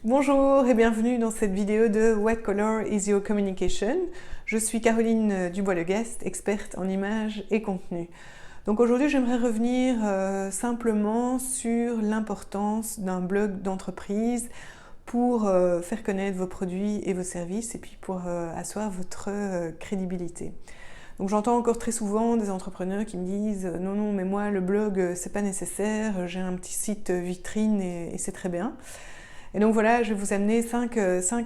Bonjour et bienvenue dans cette vidéo de What Color is Your Communication? Je suis Caroline Dubois-Leguest, experte en images et contenu. Donc aujourd'hui j'aimerais revenir simplement sur l'importance d'un blog d'entreprise pour faire connaître vos produits et vos services et puis pour asseoir votre crédibilité. Donc j'entends encore très souvent des entrepreneurs qui me disent « Non, mais moi le blog c'est pas nécessaire, j'ai un petit site vitrine et c'est très bien ». Et donc voilà, je vais vous amener 5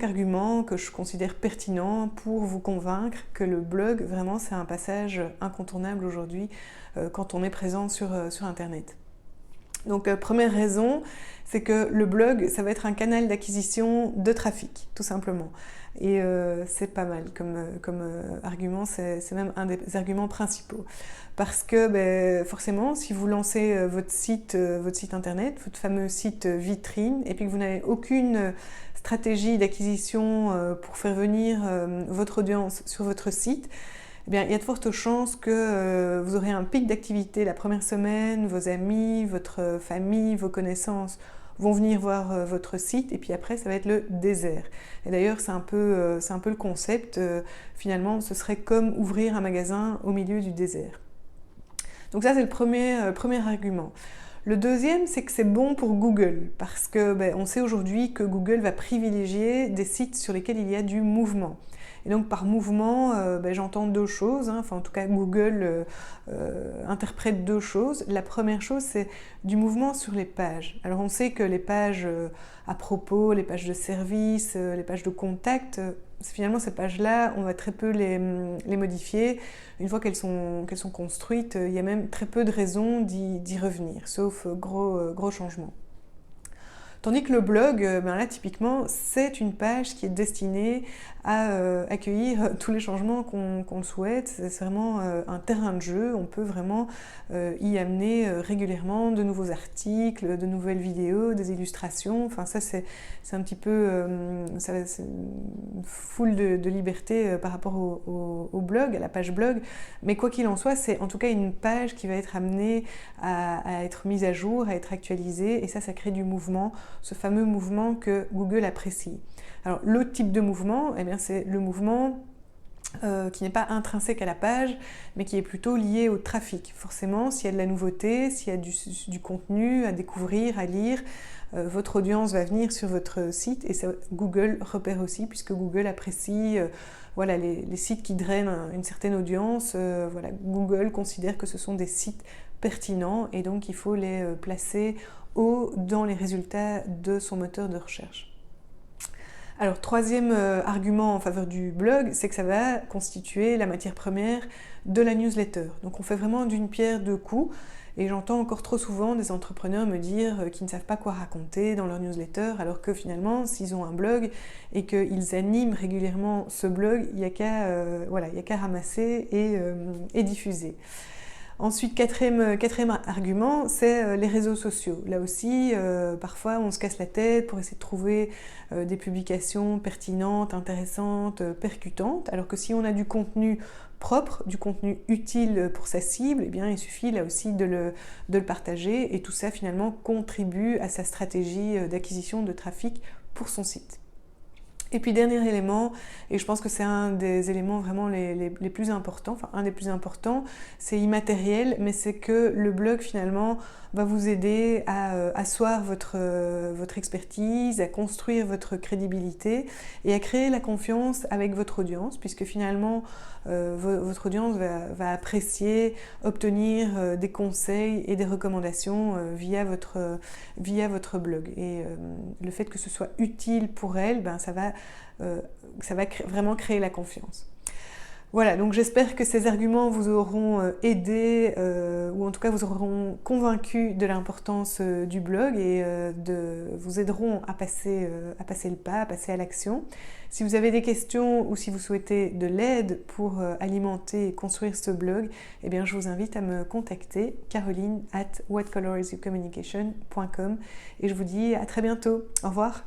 arguments que je considère pertinents pour vous convaincre que le blog, vraiment, c'est un passage incontournable aujourd'hui quand on est présent sur Internet. Donc première raison, c'est que le blog, ça va être un canal d'acquisition de trafic, tout simplement. Et c'est pas mal comme argument, c'est même un des arguments principaux. Parce que forcément, si vous lancez votre site internet, votre fameux site vitrine, et puis que vous n'avez aucune stratégie d'acquisition pour faire venir votre audience sur votre site, eh bien, il y a de fortes chances que vous aurez un pic d'activité la première semaine, vos amis, votre famille, vos connaissances vont venir voir votre site et puis après ça va être le désert. Et d'ailleurs c'est un peu le concept, finalement ce serait comme ouvrir un magasin au milieu du désert. Donc ça c'est le premier argument. Le deuxième, c'est que c'est bon pour Google, parce que on sait aujourd'hui que Google va privilégier des sites sur lesquels il y a du mouvement. Et donc par mouvement, j'entends deux choses, enfin en tout cas Google interprète deux choses. La première chose, c'est du mouvement sur les pages. Alors on sait que les pages à propos, les pages de service, les pages de contact, finalement ces pages-là, on va très peu les modifier. Une fois qu'elles sont construites, il y a même très peu de raisons d'y revenir, sauf gros changements. Tandis que le blog, là typiquement, c'est une page qui est destinée à accueillir tous les changements qu'on souhaite. C'est vraiment un terrain de jeu. On peut vraiment y amener régulièrement de nouveaux articles, de nouvelles vidéos, des illustrations. Enfin ça c'est un petit peu c'est une foule de liberté par rapport au blog, à la page blog. Mais quoi qu'il en soit, c'est en tout cas une page qui va être amenée à être mise à jour, à être actualisée. Et ça crée du mouvement, ce fameux mouvement que Google apprécie. Alors l'autre type de mouvement, eh bien, c'est le mouvement qui n'est pas intrinsèque à la page, mais qui est plutôt lié au trafic. Forcément, s'il y a de la nouveauté, s'il y a du contenu à découvrir, à lire, votre audience va venir sur votre site et ça, Google repère aussi, puisque Google apprécie voilà, les sites qui drainent une certaine audience. Voilà, Google considère que ce sont des sites pertinents et donc il faut les placer haut dans les résultats de son moteur de recherche. Alors, troisième argument en faveur du blog, c'est que ça va constituer la matière première de la newsletter. Donc on fait vraiment d'une pierre deux coups. Et j'entends encore trop souvent des entrepreneurs me dire qu'ils ne savent pas quoi raconter dans leur newsletter, alors que finalement, s'ils ont un blog et qu'ils animent régulièrement ce blog, il n'y a qu'à ramasser et diffuser. Ensuite, quatrième argument, c'est les réseaux sociaux. Là aussi, parfois, on se casse la tête pour essayer de trouver des publications pertinentes, intéressantes, percutantes, alors que si on a du contenu propre, du contenu utile pour sa cible, eh bien, il suffit là aussi de le partager et tout ça, finalement, contribue à sa stratégie d'acquisition de trafic pour son site. Et puis dernier élément, et je pense que c'est un des éléments vraiment les plus importants, enfin un des plus importants, c'est immatériel, mais c'est que le blog finalement va vous aider à asseoir votre expertise, à construire votre crédibilité et à créer la confiance avec votre audience, puisque finalement votre audience va apprécier, obtenir des conseils et des recommandations via votre blog. Et le fait que ce soit utile pour elle, ça va vraiment créer la confiance. Voilà, donc j'espère que ces arguments vous auront aidé ou en tout cas vous auront convaincu de l'importance du blog et vous aideront à passer le pas, à passer à l'action. Si vous avez des questions ou si vous souhaitez de l'aide pour alimenter et construire ce blog, eh bien je vous invite à me contacter caroline@whatcolorisyourcommunication.com et je vous dis à très bientôt. Au revoir.